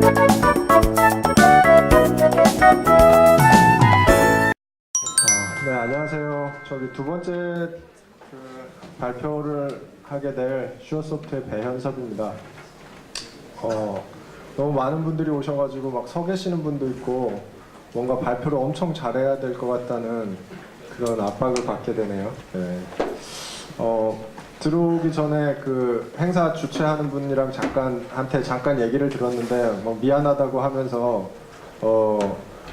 네, 안녕하세요. 저기 두 번째 발표를 하게 될 슈어소프트의 배현섭입니다. 너무 많은 분들이 오셔가지고 막 서 계시는 분도 있고 뭔가 발표를 엄청 잘해야 될 것 같다는 그런 압박을 받게 되네요. 네. 들어오기 전에 그 행사 주최하는 분이랑 잠깐 얘기를 들었는데 뭐 미안하다고 하면서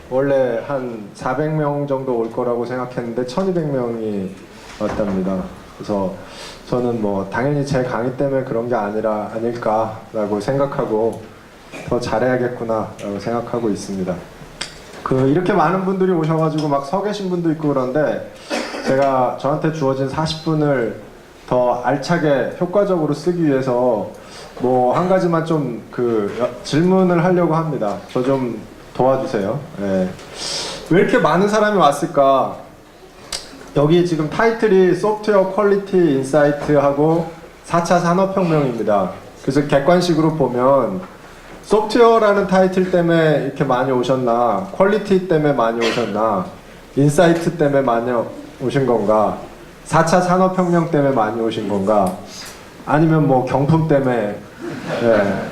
원래 한 400명 정도 올 거라고 생각했는데 1200명이 왔답니다. 그래서 저는 뭐 당연히 제 강의 때문에 그런 게 아닐까라고 생각하고 더 잘해야겠구나 라고 생각하고 있습니다. 이렇게 많은 분들이 오셔가지고 막 서 계신 분도 있고 그런데 제가 저한테 주어진 40분을 더 알차게 효과적으로 쓰기 위해서 뭐 한 가지만 좀 질문을 하려고 합니다. 저 좀 도와주세요. 네. 왜 이렇게 많은 사람이 왔을까? 여기 지금 타이틀이 소프트웨어 퀄리티 인사이트하고 4차 산업혁명입니다. 그래서 객관식으로 보면 소프트웨어라는 타이틀 때문에 이렇게 많이 오셨나, 퀄리티 때문에 많이 오셨나, 인사이트 때문에 많이 오신 건가, 4차 산업혁명 때문에 많이 오신 건가, 아니면 뭐 경품 때문에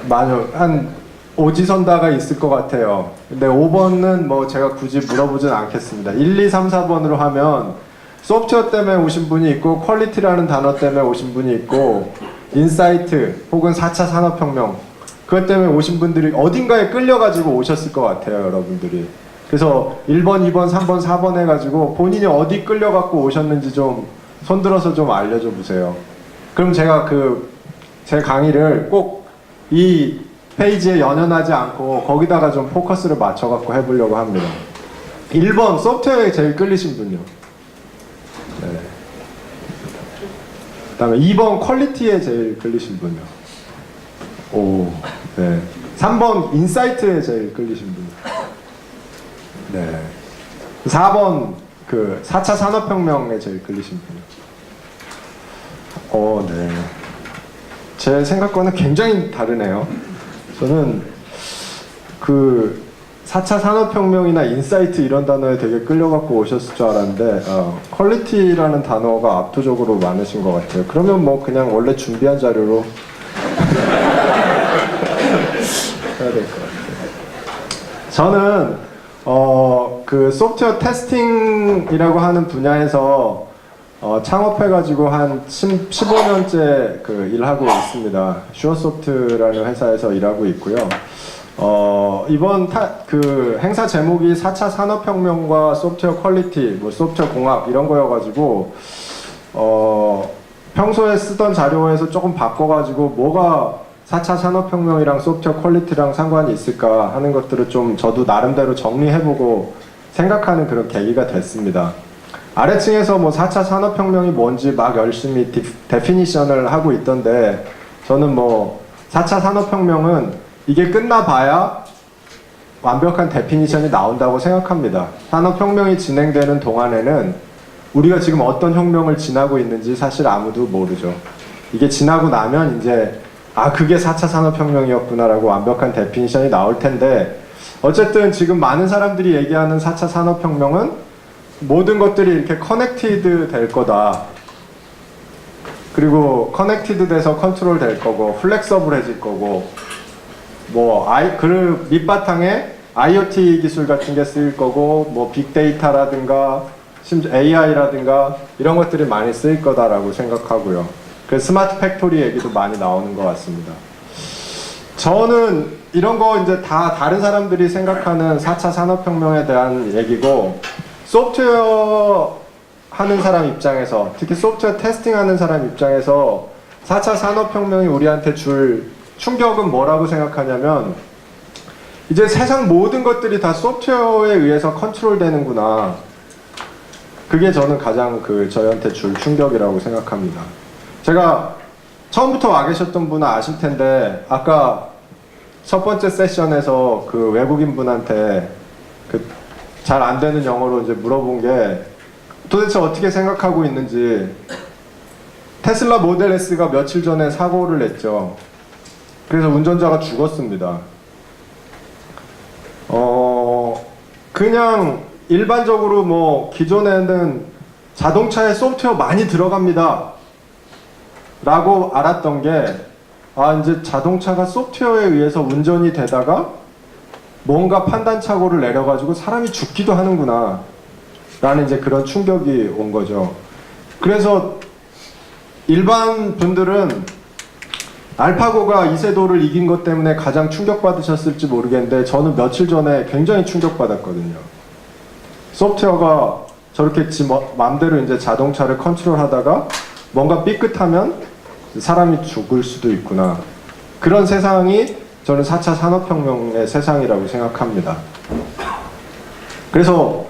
많이 한 오지선다가 있을 것 같아요. 근데 5번은 뭐 제가 굳이 물어보진 않겠습니다. 1, 2, 3, 4번으로 하면 소프트웨어 때문에 오신 분이 있고 퀄리티라는 단어 때문에 오신 분이 있고 인사이트 혹은 4차 산업혁명 그것 때문에 오신 분들이 어딘가에 끌려가지고 오셨을 것 같아요. 여러분들이. 그래서 1번, 2번, 3번, 4번 해가지고 본인이 어디 끌려갖고 오셨는지 좀 손들어서 좀 알려줘 보세요. 그럼 제가 제 강의를 꼭 이 페이지에 연연하지 않고 거기다가 좀 포커스를 맞춰갖고 해보려고 합니다. 1번 소프트웨어에 제일 끌리신 분요. 네. 그 다음에 2번 퀄리티에 제일 끌리신 분요. 오, 네. 3번 인사이트에 제일 끌리신 분. 네. 4번 4차 산업혁명에 제일 끌리신 분. 네. 제 생각과는 굉장히 다르네요. 저는 4차 산업혁명이나 인사이트 이런 단어에 되게 끌려갖고 오셨을 줄 알았는데 퀄리티라는 단어가 압도적으로 많으신 것 같아요. 그러면 뭐 그냥 원래 준비한 자료로 해야 될 것 같아요. 저는 소프트웨어 테스팅이라고 하는 분야에서 창업해가지고 한 15년째 일하고 있습니다. 슈어소프트라는 회사에서 일하고 있고요. 이번 행사 제목이 4차 산업혁명과 소프트웨어 퀄리티, 뭐 소프트웨어 공학 이런 거여가지고 평소에 쓰던 자료에서 조금 바꿔가지고 뭐가 4차 산업혁명이랑 소프트웨어 퀄리티랑 상관이 있을까 하는 것들을 좀 저도 나름대로 정리해보고 생각하는 그런 계기가 됐습니다. 아래층에서 뭐 4차 산업혁명이 뭔지 막 열심히 데피니션을 하고 있던데 저는 뭐 4차 산업혁명은 이게 끝나봐야 완벽한 데피니션이 나온다고 생각합니다. 산업혁명이 진행되는 동안에는 우리가 지금 어떤 혁명을 지나고 있는지 사실 아무도 모르죠. 이게 지나고 나면 이제 그게 4차 산업혁명이었구나 라고 완벽한 데피니션이 나올 텐데 어쨌든 지금 많은 사람들이 얘기하는 4차 산업혁명은 모든 것들이 이렇게 커넥티드 될 거다. 그리고 커넥티드 돼서 컨트롤 될 거고 플렉서블해질 거고 뭐 그 밑바탕에 IoT 기술 같은 게 쓰일 거고 뭐 빅데이터라든가 심지어 AI라든가 이런 것들이 많이 쓰일 거다라고 생각하고요. 그래서 스마트 팩토리 얘기도 많이 나오는 것 같습니다. 저는 이런 거 이제 다 다른 사람들이 생각하는 4차 산업혁명에 대한 얘기고 소프트웨어 하는 사람 입장에서 특히 소프트웨어 테스팅 하는 사람 입장에서 4차 산업혁명이 우리한테 줄 충격은 뭐라고 생각하냐면 이제 세상 모든 것들이 다 소프트웨어에 의해서 컨트롤 되는구나. 그게 저는 가장 저희한테 줄 충격이라고 생각합니다. 제가 처음부터 와 계셨던 분은 아실 텐데 아까 첫 번째 세션에서 외국인 분한테 잘 안 되는 영어로 이제 물어본 게 도대체 어떻게 생각하고 있는지. 테슬라 모델 S가 며칠 전에 사고를 냈죠. 그래서 운전자가 죽었습니다. 그냥 일반적으로 뭐 기존에는 자동차에 소프트웨어 많이 들어갑니다 라고 알았던 게, 이제 자동차가 소프트웨어에 의해서 운전이 되다가 뭔가 판단착오를 내려가지고 사람이 죽기도 하는구나 라는 이제 그런 충격이 온 거죠. 그래서 일반 분들은 알파고가 이세돌을 이긴 것 때문에 가장 충격받으셨을지 모르겠는데, 저는 며칠 전에 굉장히 충격받았거든요. 소프트웨어가 저렇게 지 맘대로 이제 자동차를 컨트롤하다가 뭔가 삐끗하면 사람이 죽을 수도 있구나. 그런 세상이 저는 4차 산업혁명의 세상이라고 생각합니다. 그래서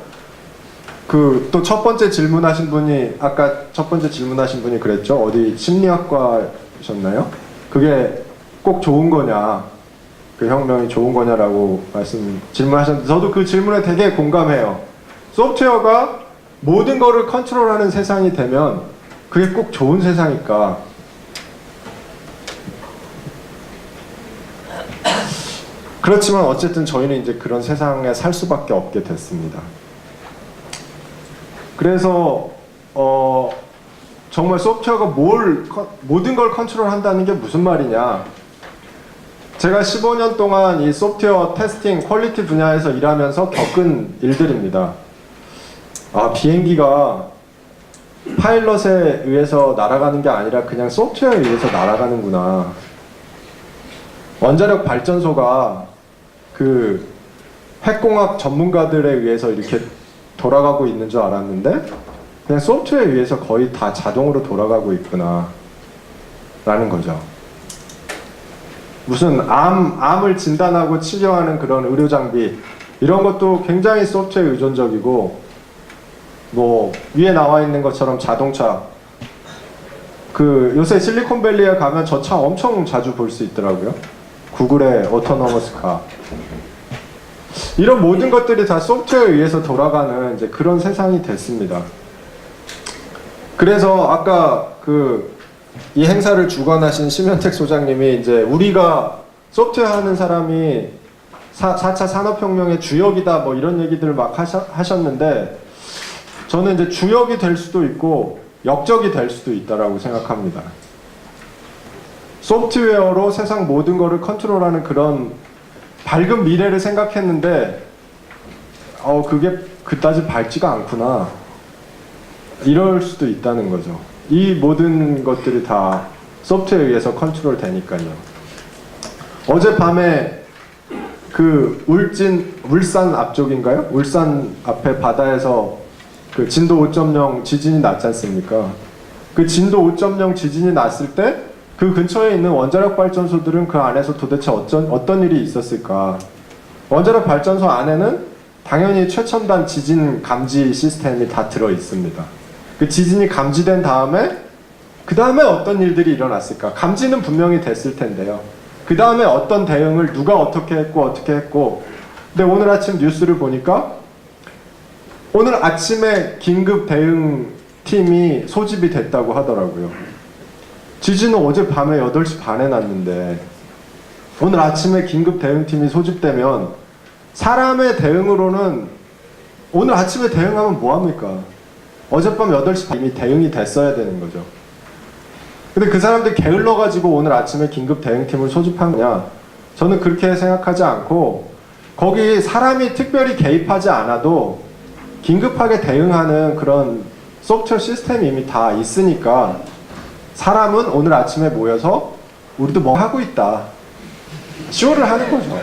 그 또 첫 번째 질문하신 분이, 아까 첫 번째 질문하신 분이 그랬죠. 어디 심리학과셨나요? 그게 꼭 좋은 거냐, 그 혁명이 좋은 거냐라고 질문하셨는데, 저도 그 질문에 되게 공감해요. 소프트웨어가 모든 거를 컨트롤하는 세상이 되면 그게 꼭 좋은 세상일까? 그렇지만 어쨌든 저희는 이제 그런 세상에 살 수밖에 없게 됐습니다. 그래서 정말 소프트웨어가 모든 걸 컨트롤한다는 게 무슨 말이냐? 제가 15년 동안 이 소프트웨어 테스팅, 퀄리티 분야에서 일하면서 겪은 일들입니다. 비행기가 파일럿에 의해서 날아가는 게 아니라 그냥 소프트웨어에 의해서 날아가는구나. 원자력 발전소가 그 핵공학 전문가들에 의해서 이렇게 돌아가고 있는 줄 알았는데 그냥 소프트웨어에 의해서 거의 다 자동으로 돌아가고 있구나 라는 거죠. 무슨 암을 진단하고 치료하는 그런 의료 장비, 이런 것도 굉장히 소프트웨어 의존적이고, 뭐 위에 나와 있는 것처럼 자동차, 그 요새 실리콘밸리에 가면 저 차 엄청 자주 볼 수 있더라고요. 구글의 오토노머스 카. 이런 모든 것들이 다 소프트웨어에 의해서 돌아가는 이제 그런 세상이 됐습니다. 그래서 아까 이 행사를 주관하신 심현택 소장님이 이제 우리가 소프트웨어 하는 사람이 4차 산업혁명의 주역이다 뭐 이런 얘기들을 막 하셨는데, 저는 이제 주역이 될 수도 있고 역적이 될 수도 있다라고 생각합니다. 소프트웨어로 세상 모든 거를 컨트롤하는 그런 밝은 미래를 생각했는데 그게 그다지 밝지가 않구나, 이럴 수도 있다는 거죠. 이 모든 것들이 다 소프트웨어에 의해서 컨트롤 되니까요. 어젯밤에 그 울산 앞쪽인가요? 울산 앞에 바다에서 그 진도 5.0 지진이 났지 않습니까? 그 진도 5.0 지진이 났을 때 그 근처에 있는 원자력 발전소들은 그 안에서 도대체 어떤 일이 있었을까? 원자력 발전소 안에는 당연히 최첨단 지진 감지 시스템이 다 들어 있습니다. 그 지진이 감지된 다음에 그 다음에 어떤 일들이 일어났을까? 감지는 분명히 됐을 텐데요. 그 다음에 어떤 대응을 누가 어떻게 했고. 근데 오늘 아침 뉴스를 보니까 오늘 아침에 긴급 대응팀이 소집이 됐다고 하더라고요. 지진은 어젯밤에 8시 반에 났는데 오늘 아침에 긴급 대응팀이 소집되면 사람의 대응으로는 오늘 아침에 대응하면 뭐합니까? 어젯밤 8시 반 이미 대응이 됐어야 되는 거죠. 근데 그 사람들 게을러가지고 오늘 아침에 긴급 대응팀을 소집한 거냐? 저는 그렇게 생각하지 않고, 거기 사람이 특별히 개입하지 않아도 긴급하게 대응하는 그런 소프트웨어 시스템이 이미 다 있으니까 사람은 오늘 아침에 모여서 우리도 뭐 하고 있다, 쇼를 하는 거죠.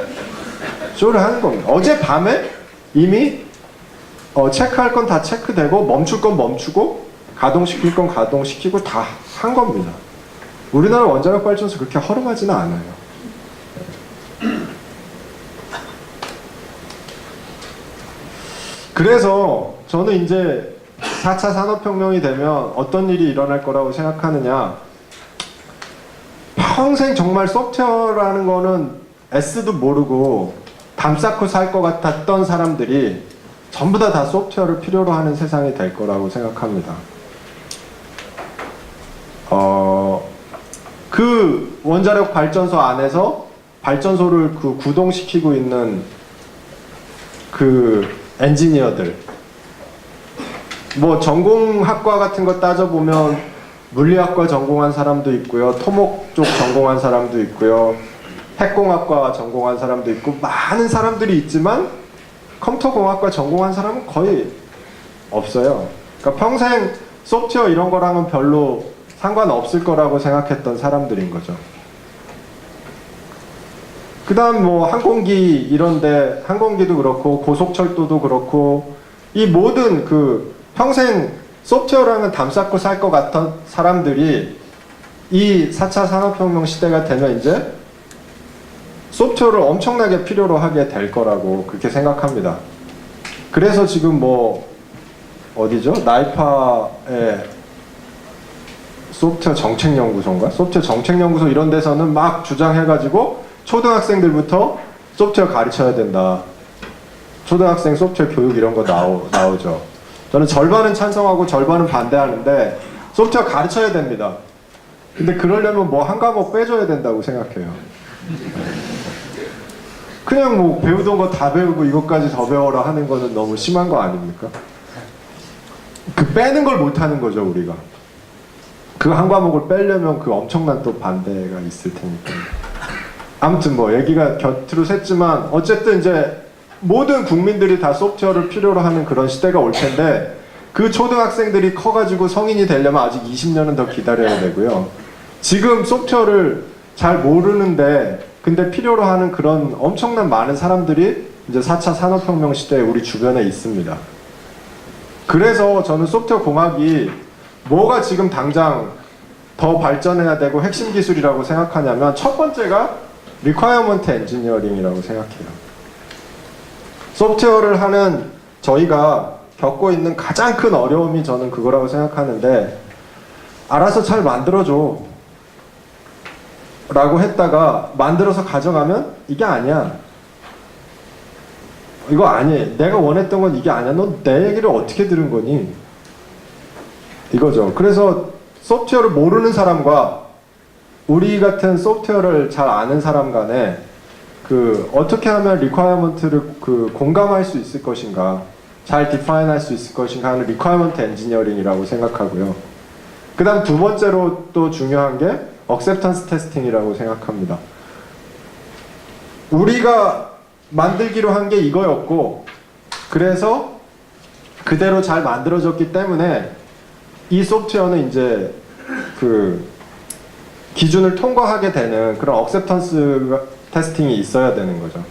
쇼를 하는 겁니다. 어젯밤에 이미 체크할 건 다 체크되고 멈출 건 멈추고 가동시킬 건 가동시키고 다 한 겁니다. 우리나라 원자력 발전소 그렇게 허름하지는 않아요. 그래서 저는 이제 4차 산업혁명이 되면 어떤 일이 일어날 거라고 생각하느냐, 평생 정말 소프트웨어라는 거는 S도 모르고 담 쌓고 살 것 같았던 사람들이 전부 다 소프트웨어를 필요로 하는 세상이 될 거라고 생각합니다. 그 원자력 발전소 안에서 발전소를 구동시키고 있는 그 엔지니어들, 뭐 전공학과 같은 거 따져보면 물리학과 전공한 사람도 있고요, 토목 쪽 전공한 사람도 있고요, 핵공학과 전공한 사람도 있고 많은 사람들이 있지만 컴퓨터공학과 전공한 사람은 거의 없어요. 그러니까 평생 소프트웨어 이런 거랑은 별로 상관없을 거라고 생각했던 사람들인 거죠. 그 다음 뭐 항공기 이런데, 항공기도 그렇고 고속철도도 그렇고 이 모든 그 평생 소프트웨어랑은 담쌓고 살 것 같던 사람들이 이 4차 산업혁명 시대가 되면 이제 소프트웨어를 엄청나게 필요로 하게 될 거라고 그렇게 생각합니다. 그래서 지금 뭐 어디죠? 나이파의 소프트웨어 정책연구소인가? 소프트웨어 정책연구소 이런 데서는 막 주장해가지고 초등학생들부터 소프트웨어 가르쳐야 된다. 초등학생 소프트웨어 교육 이런 거 나오죠. 저는 절반은 찬성하고 절반은 반대하는데 소프트웨어 가르쳐야 됩니다. 근데 그러려면 뭐 한 과목 빼줘야 된다고 생각해요. 그냥 뭐 배우던 거 다 배우고 이것까지 더 배워라 하는 거는 너무 심한 거 아닙니까? 그 빼는 걸 못하는 거죠, 우리가. 그 한 과목을 빼려면 그 엄청난 또 반대가 있을 테니까. 아무튼 뭐 얘기가 곁으로 샜지만 어쨌든 이제 모든 국민들이 다 소프트웨어를 필요로 하는 그런 시대가 올 텐데 그 초등학생들이 커가지고 성인이 되려면 아직 20년은 더 기다려야 되고요. 지금 소프트웨어를 잘 모르는데 근데 필요로 하는 그런 엄청난 많은 사람들이 이제 4차 산업혁명 시대에 우리 주변에 있습니다. 그래서 저는 소프트웨어 공학이 뭐가 지금 당장 더 발전해야 되고 핵심 기술이라고 생각하냐면 첫 번째가 리ኳ어먼트 엔지니어링이라고 생각해요. 소프트웨어를 하는 저희가 겪고 있는 가장 큰 어려움이 저는 그거라고 생각하는데 알아서 잘 만들어줘 라고 했다가 만들어서 가져가면 이게 아니야. 이거 아니에요. 내가 원했던 건 이게 아니야. 넌 내 얘기를 어떻게 들은 거니? 이거죠. 그래서 소프트웨어를 모르는 사람과 우리 같은 소프트웨어를 잘 아는 사람 간에 그 어떻게 하면 리ኳ어먼트를 그 공감할 수 있을 것인가, 잘 디파인 할 수 있을 것인가 하는 리ኳ어먼트 엔지니어링이라고 생각하고요. 그 다음 두 번째로 또 중요한 게 억셉턴스 테스팅이라고 생각합니다. 우리가 만들기로 한 게 이거였고 그래서 그대로 잘 만들어졌기 때문에 이 소프트웨어는 이제 그 기준을 통과하게 되는 그런 억셉턴스 테스팅이 있어야 되는 거죠.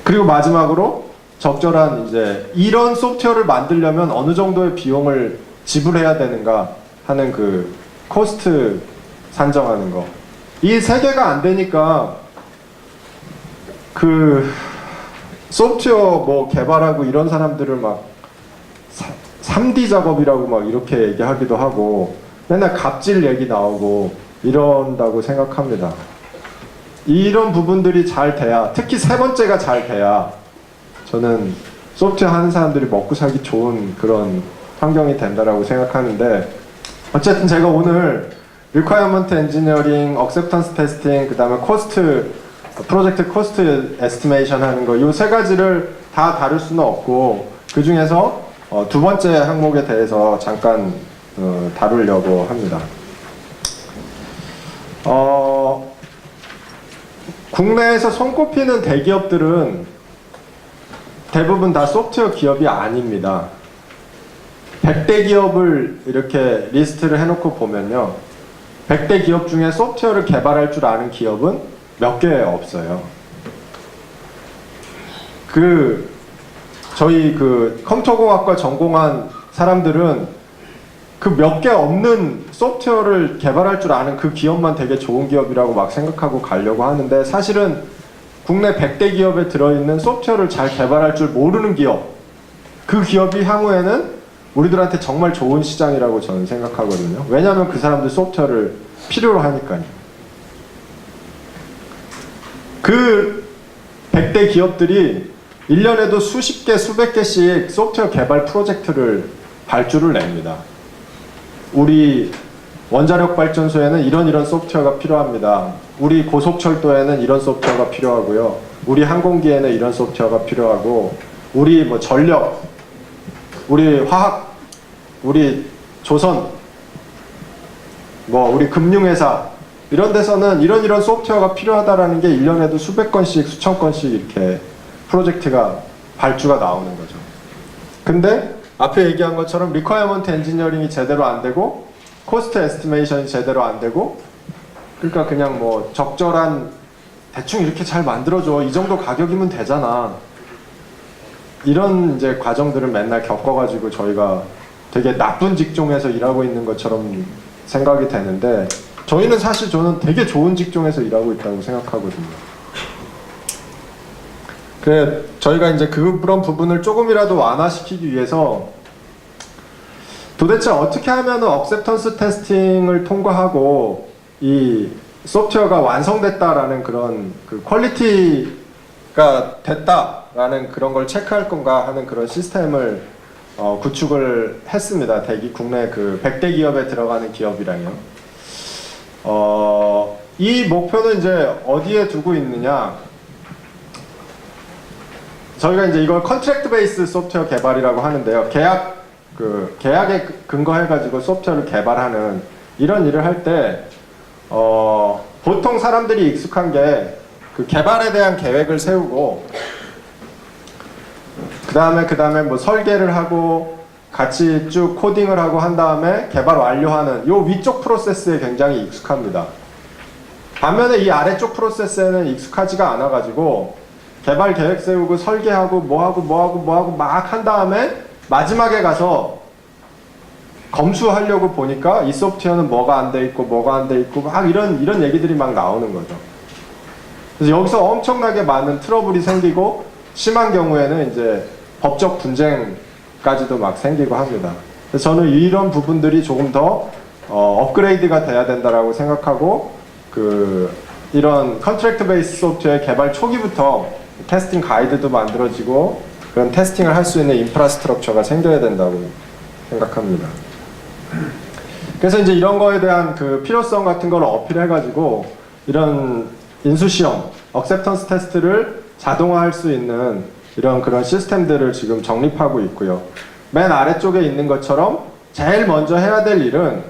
그리고 마지막으로 적절한 이제 이런 소프트웨어를 만들려면 어느 정도의 비용을 지불해야 되는가 하는 그 코스트 산정하는 거. 이 세 개가 안 되니까 그 소프트웨어 뭐 개발하고 이런 사람들을 막 3D 작업이라고 막 이렇게 얘기하기도 하고 맨날 갑질 얘기 나오고 이런다고 생각합니다. 이런 부분들이 잘 돼야, 특히 세 번째가 잘 돼야 저는 소프트웨어 하는 사람들이 먹고 살기 좋은 그런 환경이 된다라고 생각하는데 어쨌든 제가 오늘 Requirement Engineering, Acceptance Testing, 그 다음에 코스트, 프로젝트 코스트 에스티메이션 하는 거 이 세 가지를 다 다룰 수는 없고 그 중에서 두 번째 항목에 대해서 잠깐 다루려고 합니다. 국내에서 손꼽히는 대기업들은 대부분 다 소프트웨어 기업이 아닙니다. 100대 기업을 이렇게 리스트를 해놓고 보면요, 100대 기업 중에 소프트웨어를 개발할 줄 아는 기업은 몇 개 없어요. 저희 컴퓨터공학과 전공한 사람들은 그 몇 개 없는 소프트웨어를 개발할 줄 아는 그 기업만 되게 좋은 기업이라고 막 생각하고 가려고 하는데 사실은 국내 100대 기업에 들어있는 소프트웨어를 잘 개발할 줄 모르는 기업, 그 기업이 향후에는 우리들한테 정말 좋은 시장이라고 저는 생각하거든요. 왜냐하면 그 사람들 소프트웨어를 필요로 하니까요. 그 100대 기업들이 1년에도 수십 개, 수백 개씩 소프트웨어 개발 프로젝트를 발주를 냅니다. 우리 원자력 발전소에는 이런 소프트웨어가 필요합니다. 우리 고속철도에는 이런 소프트웨어가 필요하고요. 우리 항공기에는 이런 소프트웨어가 필요하고, 우리 뭐 전력, 우리 화학, 우리 조선, 뭐 우리 금융회사 이런 데서는 이런 소프트웨어가 필요하다라는 게 1년에도 수백 건씩 수천 건씩 이렇게 프로젝트가 발주가 나오는 거죠. 근데 앞에 얘기한 것처럼 리ኳ어먼트 엔지니어링이 제대로 안 되고 코스트 에스티메이션이 제대로 안 되고, 그러니까 그냥 뭐 적절한 대충 이렇게 잘 만들어줘, 이 정도 가격이면 되잖아, 이런 이제 과정들을 맨날 겪어가지고 저희가 되게 나쁜 직종에서 일하고 있는 것처럼 생각이 되는데, 저희는 사실 저는 되게 좋은 직종에서 일하고 있다고 생각하거든요. 그래, 저희가 이제 그런 부분을 조금이라도 완화시키기 위해서 도대체 어떻게 하면 억셉턴스 테스팅을 통과하고 이 소프트웨어가 완성됐다라는 그런 그 퀄리티가 됐다라는 그런 걸 체크할 건가 하는 그런 시스템을 구축을 했습니다. 국내 그 100대 기업에 들어가는 기업이랑요. 이 목표는 이제 어디에 두고 있느냐? 저희가 이제 이걸 컨트랙트 베이스 소프트웨어 개발이라고 하는데요. 계약에 근거해가지고 소프트웨어를 개발하는 이런 일을 할 때, 보통 사람들이 익숙한 게 그 개발에 대한 계획을 세우고, 그 다음에 뭐 설계를 하고, 같이 쭉 코딩을 하고 한 다음에 개발 완료하는 요 위쪽 프로세스에 굉장히 익숙합니다. 반면에 이 아래쪽 프로세스에는 익숙하지가 않아가지고, 개발 계획 세우고 설계하고 뭐하고 막 한 다음에 마지막에 가서 검수하려고 보니까 이 소프트웨어는 뭐가 안 돼 있고 뭐가 안 돼 있고 막 이런 얘기들이 막 나오는 거죠. 그래서 여기서 엄청나게 많은 트러블이 생기고, 심한 경우에는 이제 법적 분쟁까지도 막 생기고 합니다. 그래서 저는 이런 부분들이 조금 더 업그레이드가 돼야 된다라고 생각하고, 이런 컨트랙트 베이스 소프트웨어 개발 초기부터 테스팅 가이드도 만들어지고 그런 테스팅을 할 수 있는 인프라스트럭처가 생겨야 된다고 생각합니다. 그래서 이제 이런 거에 대한 그 필요성 같은 걸 어필해가지고 이런 인수시험, 억셉턴스 테스트를 자동화할 수 있는 그런 시스템들을 지금 정립하고 있고요. 맨 아래쪽에 있는 것처럼 제일 먼저 해야 될 일은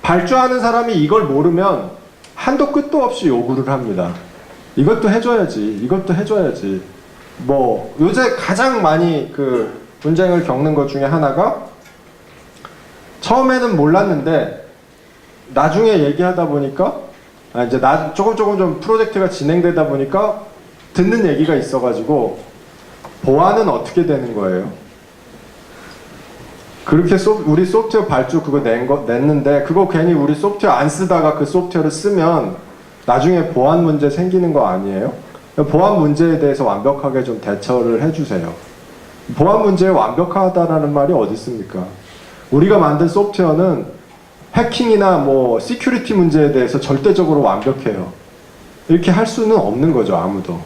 발주하는 사람이 이걸 모르면 한도 끝도 없이 요구를 합니다. 이것도 해줘야지, 이것도 해줘야지. 뭐 요새 가장 많이 그 분쟁을 겪는 것 중에 하나가, 처음에는 몰랐는데 나중에 얘기하다 보니까 이제 조금 좀 프로젝트가 진행되다 보니까 듣는 얘기가 있어가지고, 보안은 어떻게 되는 거예요? 그렇게 우리 소프트웨어 발주 그거 냈는데 그거 괜히 우리 소프트웨어 안 쓰다가 그 소프트웨어를 쓰면 나중에 보안 문제 생기는 거 아니에요? 보안 문제에 대해서 완벽하게 좀 대처를 해주세요. 보안 문제에 완벽하다라는 말이 어디 있습니까? 우리가 만든 소프트웨어는 해킹이나 뭐 시큐리티 문제에 대해서 절대적으로 완벽해요. 이렇게 할 수는 없는 거죠, 아무도.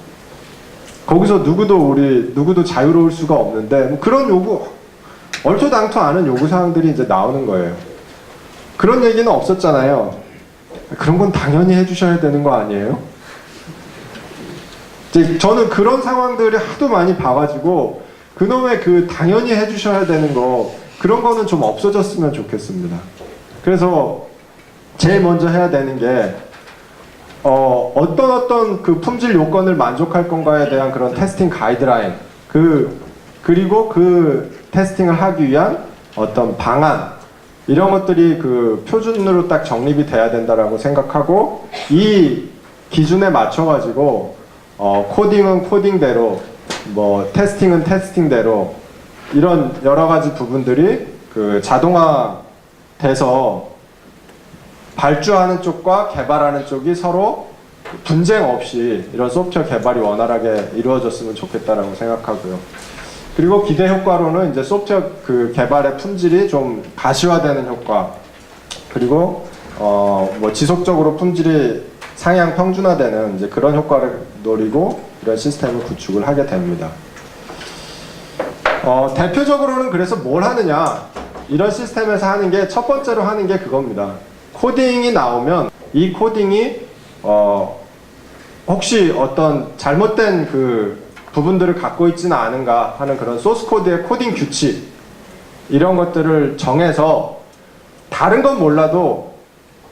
거기서 누구도 자유로울 수가 없는데, 그런 요구, 얼토당토 않은 요구사항들이 이제 나오는 거예요. 그런 얘기는 없었잖아요. 그런 건 당연히 해주셔야 되는 거 아니에요? 이제 저는 그런 상황들이 하도 많이 봐가지고, 그놈의 그 당연히 해주셔야 되는 거, 그런 거는 좀 없어졌으면 좋겠습니다. 그래서 제일 먼저 해야 되는 게, 어떤 그 품질 요건을 만족할 건가에 대한 그런 테스팅 가이드라인, 그리고 그 테스팅을 하기 위한 어떤 방안, 이런 것들이 그 표준으로 딱 정립이 돼야 된다라고 생각하고, 이 기준에 맞춰가지고 코딩은 코딩대로, 뭐 테스팅은 테스팅대로, 이런 여러 가지 부분들이 그 자동화돼서 발주하는 쪽과 개발하는 쪽이 서로 분쟁 없이 이런 소프트웨어 개발이 원활하게 이루어졌으면 좋겠다라고 생각하고요. 그리고 기대 효과로는 이제 소프트웨어 그 개발의 품질이 좀 가시화되는 효과, 그리고 뭐 지속적으로 품질이 상향 평준화되는 이제 그런 효과를 노리고 이런 시스템을 구축을 하게 됩니다. 대표적으로는 그래서 뭘 하느냐, 이런 시스템에서 하는 게, 첫 번째로 하는 게 그겁니다. 코딩이 나오면 이 코딩이 혹시 어떤 잘못된 그 부분들을 갖고 있지는 않은가 하는 그런 소스 코드의 코딩 규칙 이런 것들을 정해서 다른 건 몰라도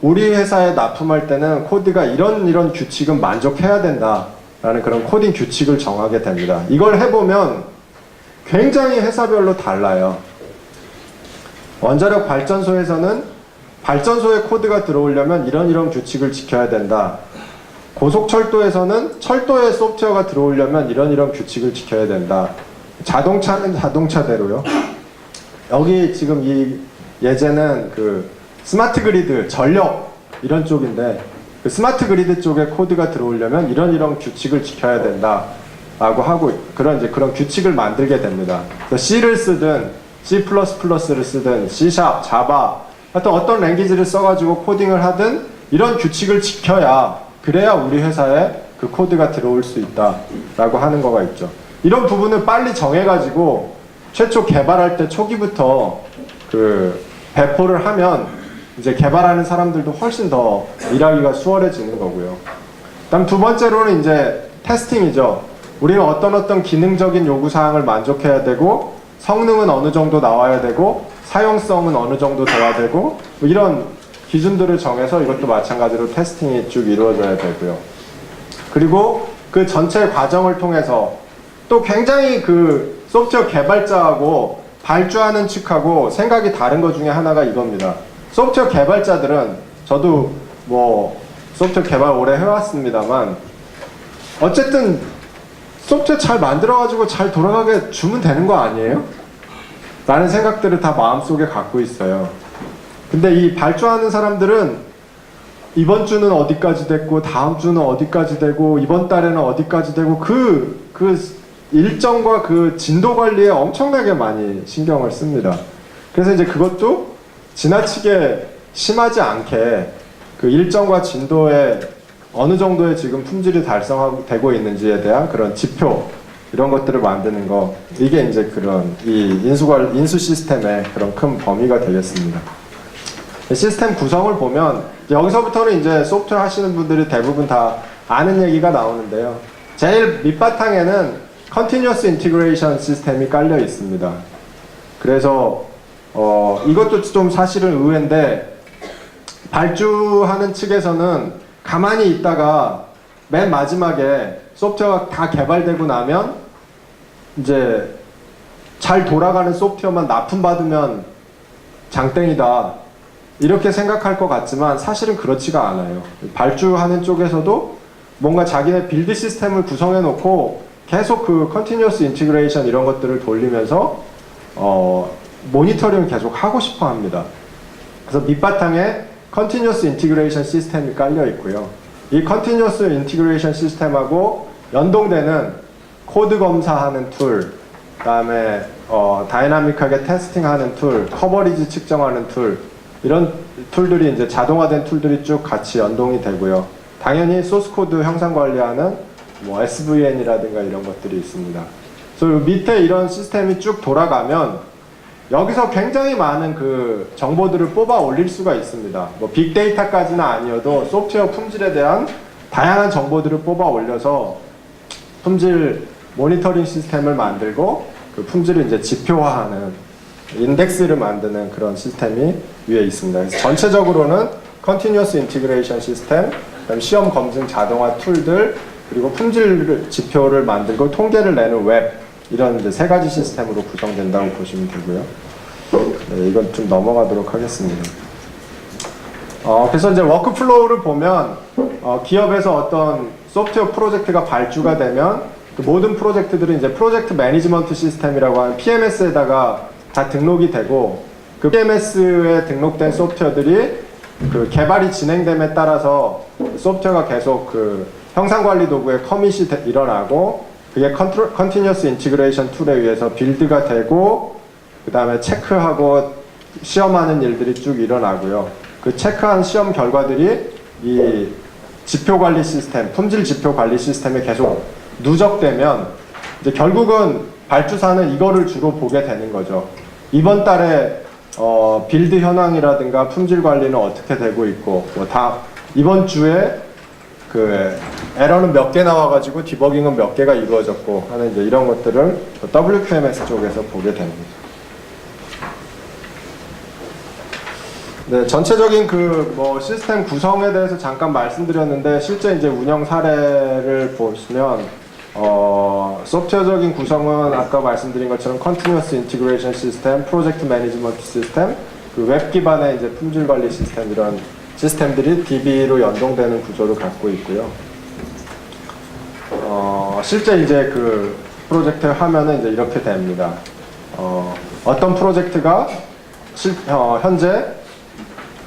우리 회사에 납품할 때는 코드가 이런 규칙은 만족해야 된다라는 그런 코딩 규칙을 정하게 됩니다. 이걸 해보면 굉장히 회사별로 달라요. 원자력 발전소에서는 발전소에 코드가 들어오려면 이런 규칙을 지켜야 된다. 고속철도에서는 철도에 소프트웨어가 들어오려면 이런 규칙을 지켜야 된다. 자동차는 자동차대로요. 여기 지금 이 예제는 그 스마트 그리드, 전력 이런 쪽인데 그 스마트 그리드 쪽에 코드가 들어오려면 이런 규칙을 지켜야 된다라고 하고 그런 규칙을 만들게 됩니다. C를 쓰든 C++를 쓰든 C#, 자바 하여튼 어떤 랭귀지를 써가지고 코딩을 하든 이런 규칙을 지켜야 그래야 우리 회사에 그 코드가 들어올 수 있다라고 하는 거가 있죠. 이런 부분을 빨리 정해가지고 최초 개발할 때 초기부터 그 배포를 하면 이제 개발하는 사람들도 훨씬 더 일하기가 수월해지는 거고요. 다음 두 번째로는 이제 테스팅이죠. 우리는 어떤 기능적인 요구사항을 만족해야 되고 성능은 어느 정도 나와야 되고 사용성은 어느 정도 돼야 되고 뭐 이런 기준들을 정해서 이것도 마찬가지로 테스팅이 쭉 이루어져야 되고요. 그리고 그 전체 과정을 통해서 또 굉장히 그 소프트웨어 개발자하고 발주하는 측하고 생각이 다른 것 중에 하나가 이겁니다. 소프트웨어 개발자들은 저도 뭐 소프트웨어 개발 오래 해왔습니다만 어쨌든 소프트웨어 잘 만들어가지고 잘 돌아가게 주면 되는 거 아니에요? 라는 생각들을 다 마음속에 갖고 있어요. 근데 이 발주하는 사람들은 이번 주는 어디까지 됐고 다음 주는 어디까지 되고 이번 달에는 어디까지 되고 그 일정과 그 진도 관리에 엄청나게 많이 신경을 씁니다. 그래서 이제 그것도 지나치게 심하지 않게 그 일정과 진도에 어느 정도의 지금 품질이 달성되고 있는지에 대한 그런 지표 이런 것들을 만드는 거 이게 이제 그런 이 인수 시스템의 그런 큰 범위가 되겠습니다. 시스템 구성을 보면 여기서부터는 이제 소프트웨어 하시는 분들이 대부분 다 아는 얘기가 나오는데요. 제일 밑바탕에는 Continuous Integration 시스템이 깔려 있습니다. 그래서 이것도 좀 사실은 의외인데 발주하는 측에서는 가만히 있다가 맨 마지막에 소프트웨어가 다 개발되고 나면 이제 잘 돌아가는 소프트웨어만 납품받으면 장땡이다 이렇게 생각할 것 같지만 사실은 그렇지가 않아요. 발주하는 쪽에서도 뭔가 자기네 빌드 시스템을 구성해 놓고 계속 그 컨티뉴어스 인티그레이션 이런 것들을 돌리면서 모니터링을 계속 하고 싶어 합니다. 그래서 밑바탕에 컨티뉴어스 인티그레이션 시스템이 깔려 있고요. 이 컨티뉴어스 인티그레이션 시스템하고 연동되는 코드 검사하는 툴, 그다음에 다이나믹하게 테스팅하는 툴, 커버리지 측정하는 툴 이런 툴들이 이제 자동화된 툴들이 쭉 같이 연동이 되고요. 당연히 소스 코드 형상 관리하는 뭐 SVN이라든가 이런 것들이 있습니다. 그래서 밑에 이런 시스템이 쭉 돌아가면 여기서 굉장히 많은 그 정보들을 뽑아 올릴 수가 있습니다. 뭐 빅데이터까지는 아니어도 소프트웨어 품질에 대한 다양한 정보들을 뽑아 올려서 품질 모니터링 시스템을 만들고 그 품질을 이제 지표화하는 인덱스를 만드는 그런 시스템이 위에 있습니다. 그래서 전체적으로는 Continuous Integration 시스템, 그다음 시험 검증 자동화 툴들, 그리고 품질 지표를 만들고 통계를 내는 웹 이런 이제 세 가지 시스템으로 구성된다고 보시면 되고요. 네, 이건 좀 넘어가도록 하겠습니다. 그래서 이제 워크플로우를 보면 기업에서 어떤 소프트웨어 프로젝트가 발주가 되면 그 모든 프로젝트들은 이제 프로젝트 매니지먼트 시스템이라고 하는 PMS에다가 다 등록이 되고 그 PMS에 등록된 소프트웨어들이 그 개발이 진행됨에 따라서 소프트웨어가 계속 그 형상관리 도구에 커밋이 일어나고 그게 컨티뉴어스 인티그레이션 툴에 의해서 빌드가 되고 그 다음에 체크하고 시험하는 일들이 쭉 일어나고요. 그 체크한 시험 결과들이 이 지표 관리 시스템, 품질 지표 관리 시스템에 계속 누적되면 이제 결국은 발주사는 이거를 주로 보게 되는 거죠. 이번 달에 빌드 현황이라든가 품질 관리는 어떻게 되고 있고 뭐 다 이번 주에 그 에러는 몇 개 나와가지고 디버깅은 몇 개가 이루어졌고 하는 이제 이런 것들을 WQMS 쪽에서 보게 됩니다. 네, 전체적인 그 뭐 시스템 구성에 대해서 잠깐 말씀드렸는데 실제 이제 운영 사례를 보시면 소프트웨어적인 구성은 아까 말씀드린 것처럼 Continuous Integration System, Project Management System, 그 웹 기반의 이제 품질 관리 시스템 이런 시스템들이 DB로 연동되는 구조를 갖고 있고요. 실제 이제 그 프로젝트 화면은 이제 이렇게 됩니다. 어떤 프로젝트가 현재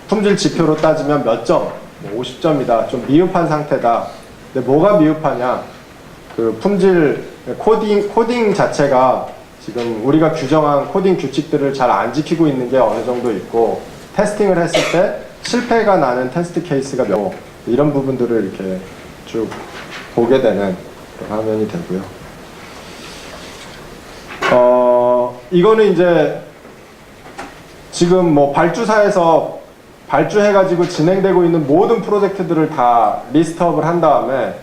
품질 지표로 따지면 몇 점? 50점이다. 좀 미흡한 상태다. 근데 뭐가 미흡하냐? 그 품질 코딩 자체가 지금 우리가 규정한 코딩 규칙들을 잘 안 지키고 있는 게 어느 정도 있고 테스팅을 했을 때 실패가 나는 테스트 케이스가 몇 이런 부분들을 이렇게 쭉 보게 되는 화면이 되고요. 이거는 이제 지금 뭐 발주사에서 발주해가지고 진행되고 있는 모든 프로젝트들을 다 리스트업을 한 다음에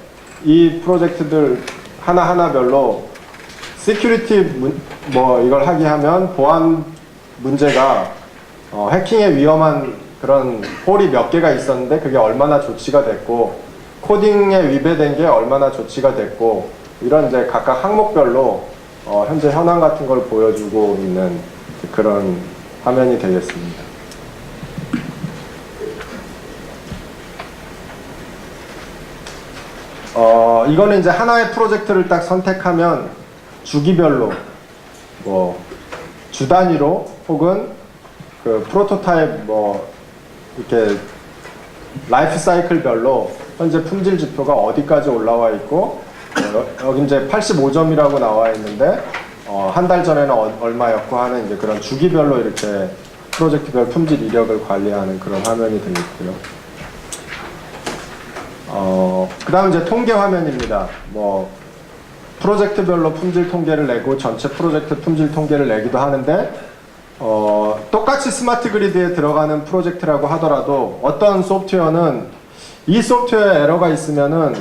이 프로젝트들 하나하나별로 시큐리티 뭐 이걸 하게 하면 보안 문제가 해킹에 위험한 그런 홀이 몇 개가 있었는데 그게 얼마나 조치가 됐고 코딩에 위배된 게 얼마나 조치가 됐고 이런 이제 각각 항목별로 현재 현황 같은 걸 보여주고 있는 그런 화면이 되겠습니다. 이거는 이제 하나의 프로젝트를 딱 선택하면 주기별로 뭐 주 단위로 혹은 그 프로토타입 뭐 이렇게 라이프 사이클별로 현재 품질 지표가 어디까지 올라와 있고 여기 이제 85점이라고 나와 있는데 한 달 전에는 얼마였고 하는 이제 그런 주기별로 이렇게 프로젝트별 품질 이력을 관리하는 그런 화면이 되겠고요. 그 다음 이제 통계 화면입니다. 뭐 프로젝트별로 품질 통계를 내고 전체 프로젝트 품질 통계를 내기도 하는데 똑같이 스마트 그리드에 들어가는 프로젝트라고 하더라도 어떤 소프트웨어는 이 소프트웨어에 에러가 있으면은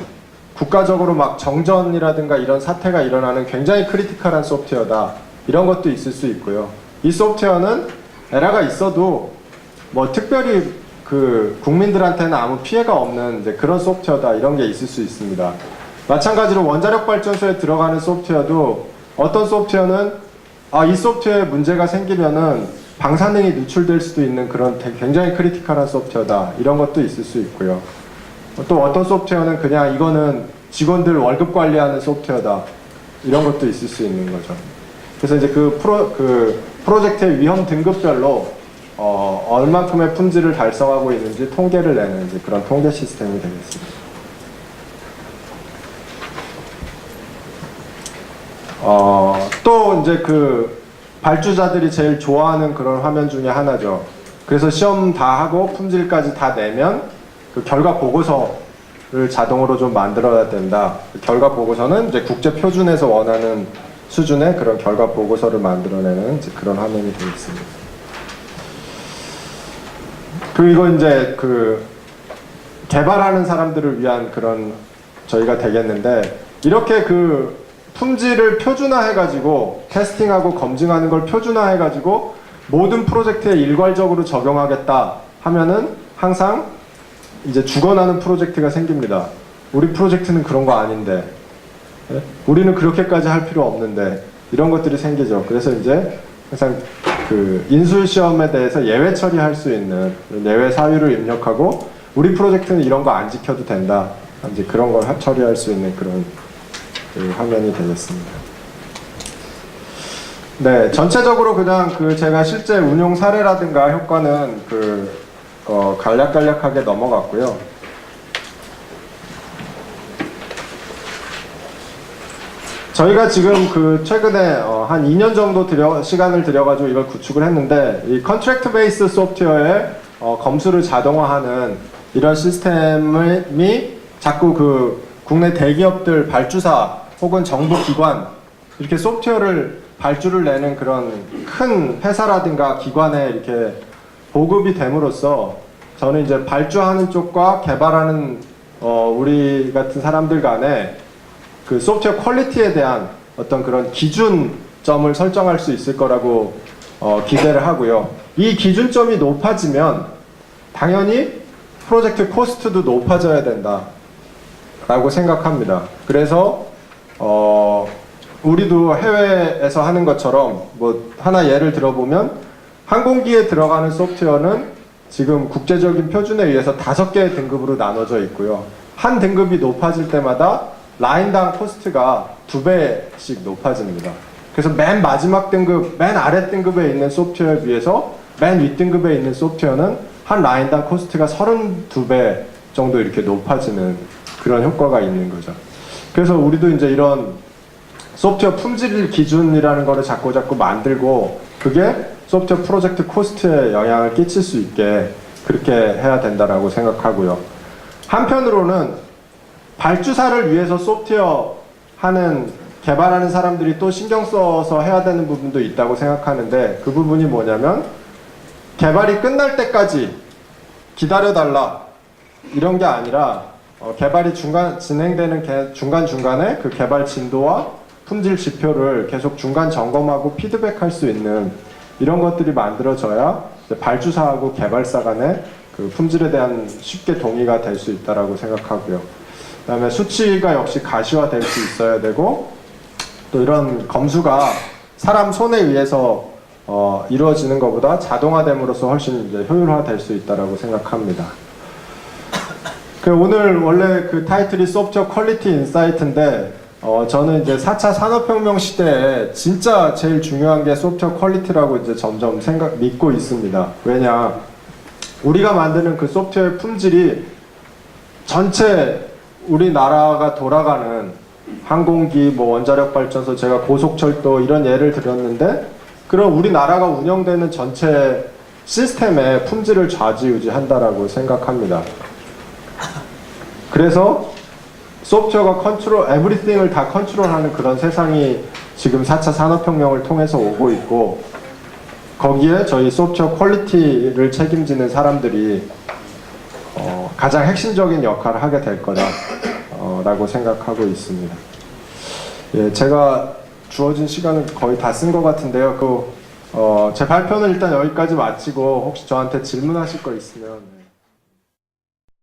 국가적으로 막 정전이라든가 이런 사태가 일어나는 굉장히 크리티컬한 소프트웨어다. 이런 것도 있을 수 있고요. 이 소프트웨어는 에러가 있어도 뭐 특별히 그 국민들한테는 아무 피해가 없는 이제 그런 소프트웨어다. 이런 게 있을 수 있습니다. 마찬가지로 원자력 발전소에 들어가는 소프트웨어도 어떤 소프트웨어는 이 소프트웨어에 문제가 생기면은 방사능이 누출될 수도 있는 그런 굉장히 크리티컬한 소프트웨어다. 이런 것도 있을 수 있고요. 또 어떤 소프트웨어는 그냥 이거는 직원들 월급 관리하는 소프트웨어다. 이런 것도 있을 수 있는 거죠. 그래서 이제 그 프로젝트의 위험 등급별로 얼만큼의 품질을 달성하고 있는지 통계를 내는 이제 그런 통계 시스템이 되겠습니다. 또 이제 그 발주자들이 제일 좋아하는 그런 화면 중에 하나죠. 그래서 시험 다 하고 품질까지 다 내면 그 결과 보고서를 자동으로 좀 만들어야 된다. 그 결과 보고서는 이제 국제 표준에서 원하는 수준의 그런 결과 보고서를 만들어내는 이제 그런 화면이 되겠습니다. 그리고 이제 그 개발하는 사람들을 위한 그런 저희가 되겠는데 이렇게 그 품질을 표준화해가지고 테스팅하고 검증하는 걸 표준화해가지고 모든 프로젝트에 일괄적으로 적용하겠다 하면은 항상 이제 죽어나는 프로젝트가 생깁니다. 우리 프로젝트는 그런 거 아닌데, 우리는 그렇게까지 할 필요 없는데 이런 것들이 생기죠. 그래서 이제 항상 그 인술 시험에 대해서 예외 처리할 수 있는 예외 사유를 입력하고 우리 프로젝트는 이런 거 안 지켜도 된다. 이제 그런 걸 처리할 수 있는 그런 그 화면이 되겠습니다. 네, 전체적으로 그냥 그 제가 실제 운용 사례라든가 효과는 간략간략하게 넘어갔고요. 저희가 지금 그 최근에 한 2년 정도 시간을 들여가지고 이걸 구축을 했는데 이 컨트랙트 베이스 소프트웨어의 검수를 자동화하는 이런 시스템이 자꾸 그 국내 대기업들 발주사 혹은 정부기관 이렇게 소프트웨어를 발주를 내는 그런 큰 회사라든가 기관에 이렇게 보급이 됨으로써 저는 이제 발주하는 쪽과 개발하는 우리 같은 사람들 간에 그 소프트웨어 퀄리티에 대한 어떤 그런 기준점을 설정할 수 있을 거라고 기대를 하고요. 이 기준점이 높아지면 당연히 프로젝트 코스트도 높아져야 된다라고 생각합니다. 그래서 우리도 해외에서 하는 것처럼 뭐 하나 예를 들어보면 항공기에 들어가는 소프트웨어는 지금 국제적인 표준에 의해서 5개의 등급으로 나눠져 있고요. 한 등급이 높아질 때마다 라인당 코스트가 2배씩 높아집니다. 그래서 맨 마지막 등급, 맨 아래 등급에 있는 소프트웨어에 비해서 맨 윗등급에 있는 소프트웨어는 한 라인당 코스트가 32배 정도 이렇게 높아지는 그런 효과가 있는 거죠. 그래서 우리도 이제 이런 소프트웨어 품질 기준이라는 거를 자꾸 만들고 그게 소프트웨어 프로젝트 코스트에 영향을 끼칠 수 있게 그렇게 해야 된다라고 생각하고요. 한편으로는 발주사를 위해서 소프트웨어 개발하는 사람들이 또 신경 써서 해야 되는 부분도 있다고 생각하는데 그 부분이 뭐냐면 개발이 끝날 때까지 기다려달라 이런 게 아니라 개발이 진행되는 중간중간에 그 개발 진도와 품질 지표를 계속 중간 점검하고 피드백할 수 있는 이런 것들이 만들어져야 발주사하고 개발사 간의 그 품질에 대한 쉽게 동의가 될 수 있다라고 생각하고요. 그다음에 수치가 역시 가시화될 수 있어야 되고 또 이런 검수가 사람 손에 의해서 이루어지는 것보다 자동화됨으로써 훨씬 이제 효율화될 수 있다라고 생각합니다. 오늘 원래 그 타이틀이 소프트웨어 퀄리티 인사이트인데 저는 이제 4차 산업혁명 시대에 진짜 제일 중요한 게 소프트웨어 퀄리티라고 이제 점점 믿고 있습니다. 왜냐, 우리가 만드는 그 소프트웨어 품질이 전체 우리나라가 돌아가는 항공기, 뭐 원자력 발전소, 제가 고속철도 이런 예를 들었는데 그런 우리나라가 운영되는 전체 시스템의 품질을 좌지우지한다라고 생각합니다. 그래서 소프트웨어가 에브리띵을 다 컨트롤하는 그런 세상이 지금 4차 산업혁명을 통해서 오고 있고 거기에 저희 소프트웨어 퀄리티를 책임지는 사람들이 가장 핵심적인 역할을 하게 될 거다라고 생각하고 있습니다. 예, 제가 주어진 시간은 거의 다 쓴 것 같은데요. 제 발표는 일단 여기까지 마치고 혹시 저한테 질문하실 거 있으면